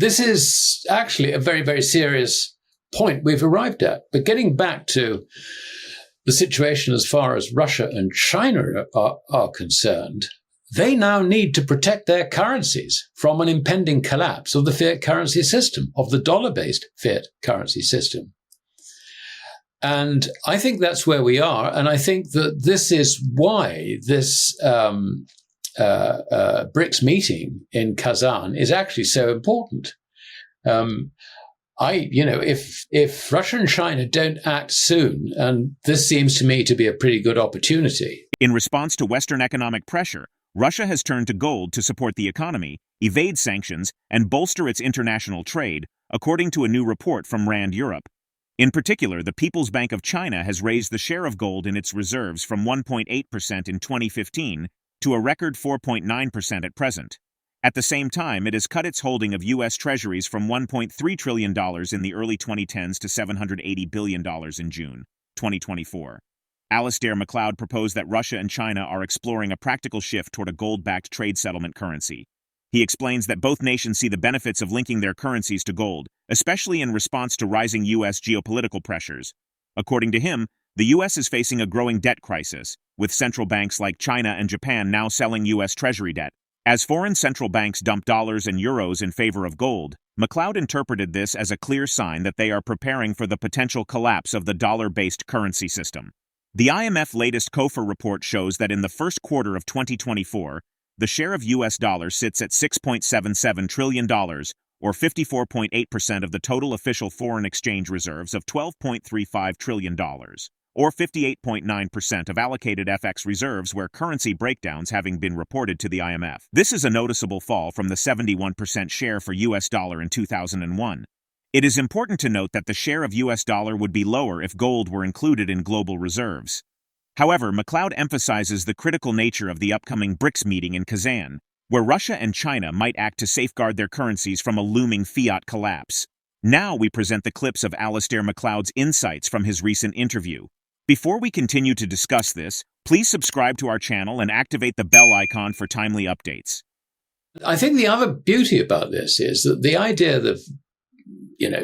this is actually a very, very serious point we've arrived at. But getting back to the situation as far as Russia and China are concerned, they now need to protect their currencies from an impending collapse of the fiat currency system, of the dollar-based fiat currency system. And I think that's where we are. And I think that this is why this BRICS meeting in Kazan is actually so important. If Russia and China don't act soon, and this seems to me to be a pretty good opportunity. In response to Western economic pressure, Russia has turned to gold to support the economy, evade sanctions, and bolster its international trade, according to a new report from RAND Europe. In particular, the People's Bank of China has raised the share of gold in its reserves from 1.8% in 2015 to a record 4.9% at present. At the same time, it has cut its holding of US Treasuries from $1.3 trillion in the early 2010s to $780 billion in June 2024. Alasdair Macleod proposed that Russia and China are exploring a practical shift toward a gold-backed trade settlement currency. He explains that both nations see the benefits of linking their currencies to gold, especially in response to rising U.S. geopolitical pressures. According to him, the U.S. is facing a growing debt crisis, with central banks like China and Japan now selling U.S. Treasury debt. As foreign central banks dump dollars and euros in favor of gold, Macleod interpreted this as a clear sign that they are preparing for the potential collapse of the dollar-based currency system. The IMF latest COFR report shows that in the first quarter of 2024, the share of U.S. dollars sits at $6.77 trillion, or 54.8% of the total official foreign exchange reserves of $12.35 trillion, or 58.9% of allocated FX reserves, where currency breakdowns having been reported to the IMF. This is a noticeable fall from the 71% share for U.S. dollar in 2001. It is important to note that the share of U.S. dollar would be lower if gold were included in global reserves. However, Macleod emphasizes the critical nature of the upcoming BRICS meeting in Kazan, where Russia and China might act to safeguard their currencies from a looming fiat collapse. Now we present the clips of Alasdair Macleod's insights from his recent interview. Before we continue to discuss this, please subscribe to our channel and activate the bell icon for timely updates. I think the other beauty about this is that the idea that,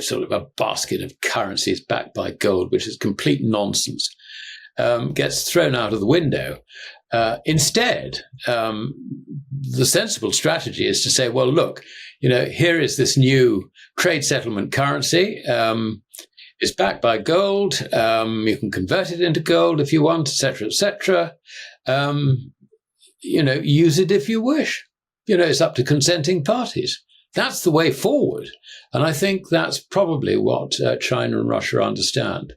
sort of a basket of currencies backed by gold, which is complete nonsense, gets thrown out of the window. Instead, the sensible strategy is to say, well, look, here is this new trade settlement currency. It's backed by gold. You can convert it into gold if you want, etc., etc. Use it if you wish. It's up to consenting parties. That's the way forward. And I think that's probably what China and Russia understand.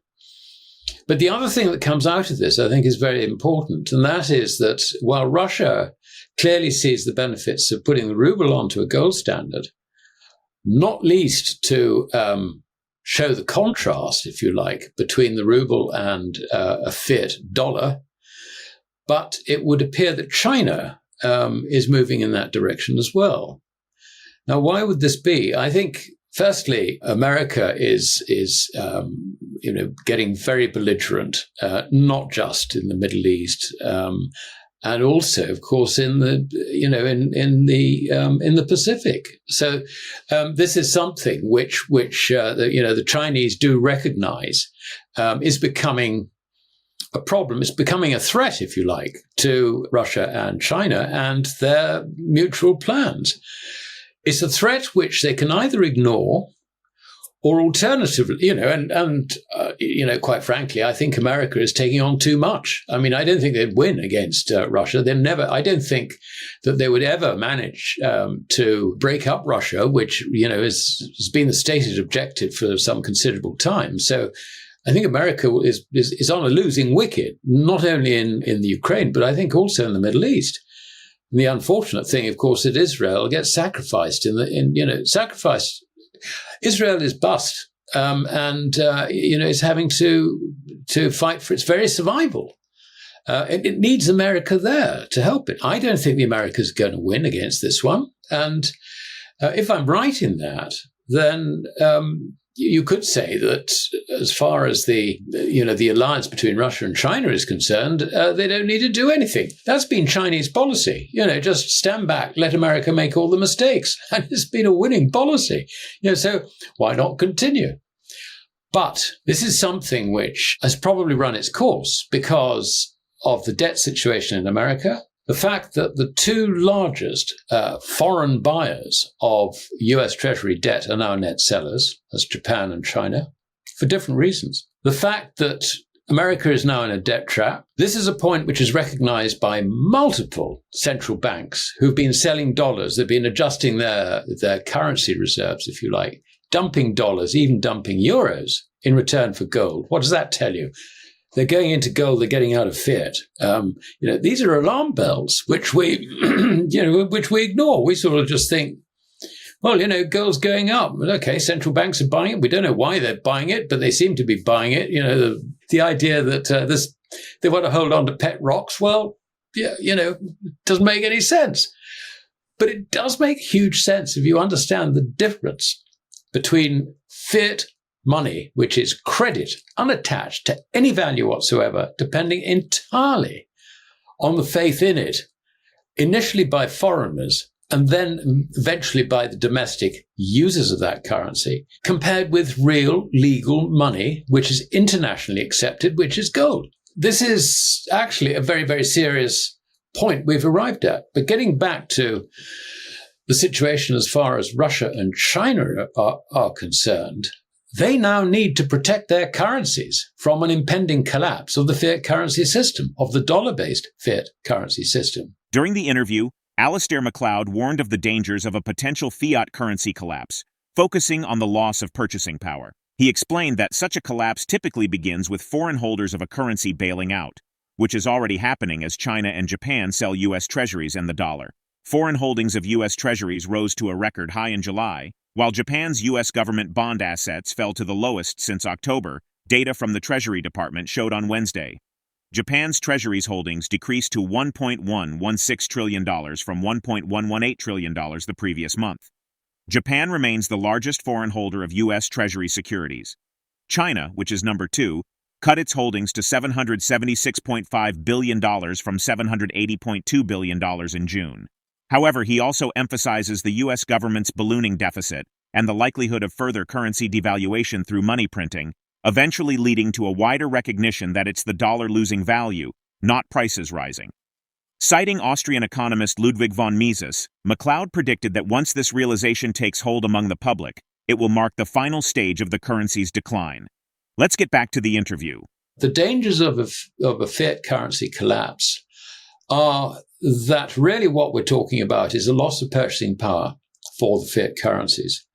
But the other thing that comes out of this, I think, is very important. And that is that while Russia clearly sees the benefits of putting the ruble onto a gold standard, not least to show the contrast, if you like, between the ruble and a fiat dollar, but it would appear that China is moving in that direction as well. Now, why would this be? I think, firstly, America is getting very belligerent, not just in the Middle East, and also, of course, in the Pacific. So this is something which the Chinese do recognize is becoming a problem. It's becoming a threat, if you like, to Russia and China and their mutual plans. It's a threat which they can either ignore or alternatively, quite frankly, I think America is taking on too much. I mean, I don't think they'd win against Russia. I don't think that they would ever manage to break up Russia, which, has been the stated objective for some considerable time. So I think America is on a losing wicket, not only in the Ukraine, but I think also in the Middle East. And the unfortunate thing, of course, that Israel gets sacrificed sacrificed. Israel is bust, and is having to fight for its very survival. It needs America there to help it. I don't think the America's going to win against this one. And if I'm right in that, then you could say that as far as the alliance between Russia and China is concerned, they don't need to do anything. That's been Chinese policy. Just stand back, let America make all the mistakes. And it's been a winning policy. So why not continue? But this is something which has probably run its course because of the debt situation in America. The fact that the two largest foreign buyers of US Treasury debt are now net sellers, as Japan and China, for different reasons. The fact that America is now in a debt trap. This is a point which is recognized by multiple central banks who've been selling dollars. They've been adjusting their currency reserves, if you like, dumping dollars, even dumping euros in return for gold. What does that tell you? They're going into gold, they're getting out of fiat. These are alarm bells, which we ignore. We sort of just think, well, gold's going up. Okay, central banks are buying it. We don't know why they're buying it, but they seem to be buying it. The idea that they want to hold on to pet rocks, well, doesn't make any sense. But it does make huge sense if you understand the difference between fiat money, which is credit unattached to any value whatsoever, depending entirely on the faith in it, initially by foreigners and then eventually by the domestic users of that currency, compared with real legal money, which is internationally accepted, which is gold. This is actually a very, very serious point we've arrived at. But getting back to the situation as far as Russia and China are concerned, they now need to protect their currencies from an impending collapse of the fiat currency system, of the dollar-based fiat currency system. During the interview, Alasdair Macleod warned of the dangers of a potential fiat currency collapse, focusing on the loss of purchasing power. He explained that such a collapse typically begins with foreign holders of a currency bailing out, which is already happening as China and Japan sell US Treasuries and the dollar. Foreign holdings of US Treasuries rose to a record high in July, while Japan's US government bond assets fell to the lowest since October, data from the Treasury Department showed on Wednesday. Japan's Treasuries holdings decreased to $1.116 trillion from $1.118 trillion the previous month. Japan remains the largest foreign holder of US Treasury securities. China, which is number 2, cut its holdings to $776.5 billion from $780.2 billion in June. However, he also emphasizes the U.S. government's ballooning deficit and the likelihood of further currency devaluation through money printing, eventually leading to a wider recognition that it's the dollar losing value, not prices rising. Citing Austrian economist Ludwig von Mises, Macleod predicted that once this realization takes hold among the public, it will mark the final stage of the currency's decline. Let's get back to the interview. The dangers of a fiat currency collapse are that really what we're talking about is a loss of purchasing power for the fiat currencies.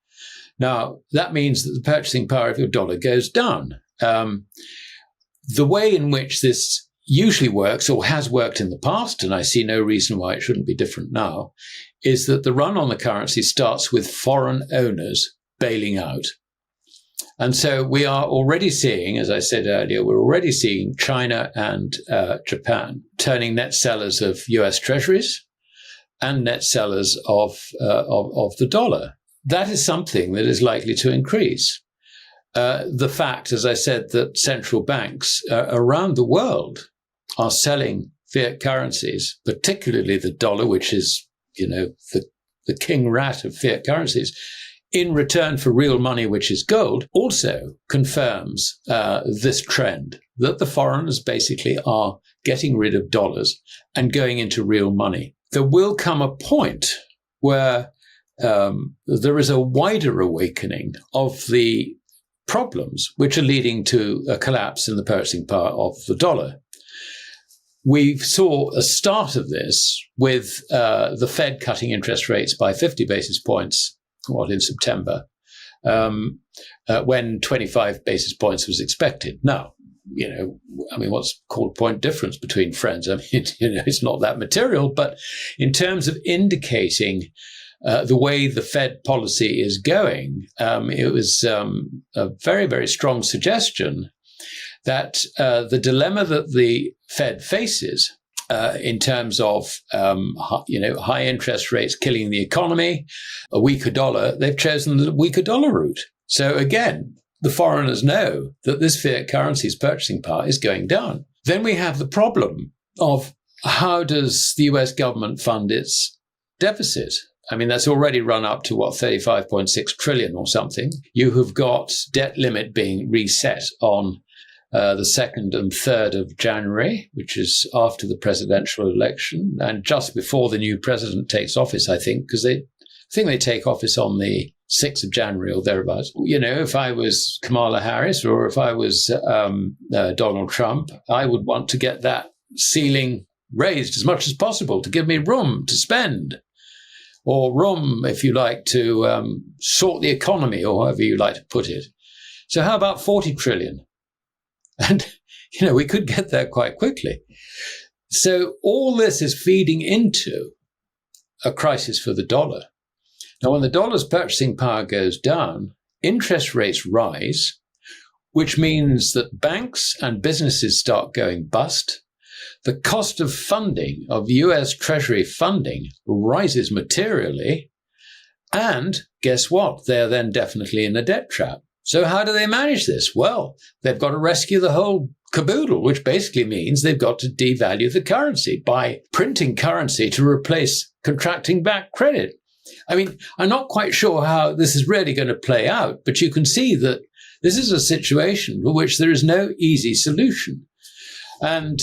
Now, that means that the purchasing power of your dollar goes down. The way in which this usually works, or has worked in the past, and I see no reason why it shouldn't be different now, is that the run on the currency starts with foreign owners bailing out. And so we are already seeing, as I said earlier, we're already seeing China and Japan turning net sellers of US Treasuries and net sellers of the dollar. That is something that is likely to increase. The fact, as I said, that central banks around the world are selling fiat currencies, particularly the dollar, which is, the king rat of fiat currencies, in return for real money, which is gold, also confirms this trend that the foreigners basically are getting rid of dollars and going into real money. There will come a point where there is a wider awakening of the problems which are leading to a collapse in the purchasing power of the dollar. We saw a start of this with the Fed cutting interest rates by 50 basis points in September, when 25 basis points was expected. Now, what's called point difference between friends? It's not that material, but in terms of indicating the way the Fed policy is going, it was a very, very strong suggestion that the dilemma that the Fed faces in terms of, high interest rates killing the economy, a weaker dollar, they've chosen the weaker dollar route. So again, the foreigners know that this fiat currency's purchasing power is going down. Then we have the problem of how does the US government fund its deficit? I mean, that's already run up to, 35.6 trillion or something. You have got debt limit being reset on the 2nd and 3rd of January, which is after the presidential election and just before the new president takes office, I think, because I think they take office on the 6th of January or thereabouts. You know, if I was Kamala Harris or if I was Donald Trump, I would want to get that ceiling raised as much as possible to give me room to spend, or room, if you like, to sort the economy, or however you like to put it. So how about 40 trillion? And, you know, we could get there quite quickly. So all this is feeding into a crisis for the dollar. Now, when the dollar's purchasing power goes down, interest rates rise, which means that banks and businesses start going bust. The cost of funding, of US Treasury funding, rises materially. And guess what? They're then definitely in a debt trap. So how do they manage this? Well, they've got to rescue the whole caboodle, which basically means they've got to devalue the currency by printing currency to replace contracting back credit. I mean, I'm not quite sure how this is really going to play out, but you can see that this is a situation for which there is no easy solution. And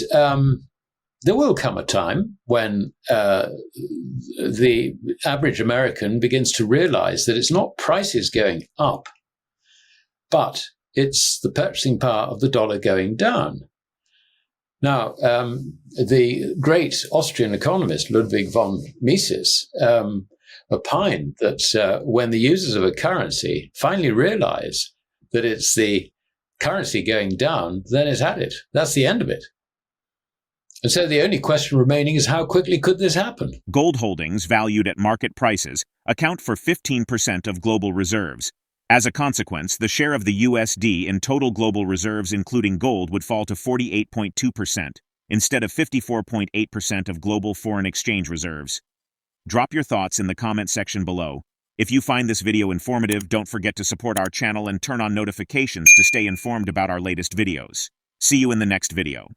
there will come a time when the average American begins to realize that it's not prices going up, but it's the purchasing power of the dollar going down. Now, the great Austrian economist Ludwig von Mises opined that when the users of a currency finally realize that it's the currency going down, then it's had it. That's the end of it. And so the only question remaining is how quickly could this happen? Gold holdings valued at market prices account for 15% of global reserves. As a consequence, the share of the USD in total global reserves including gold would fall to 48.2%, instead of 54.8% of global foreign exchange reserves. Drop your thoughts in the comment section below. If you find this video informative, don't forget to support our channel and turn on notifications to stay informed about our latest videos. See you in the next video.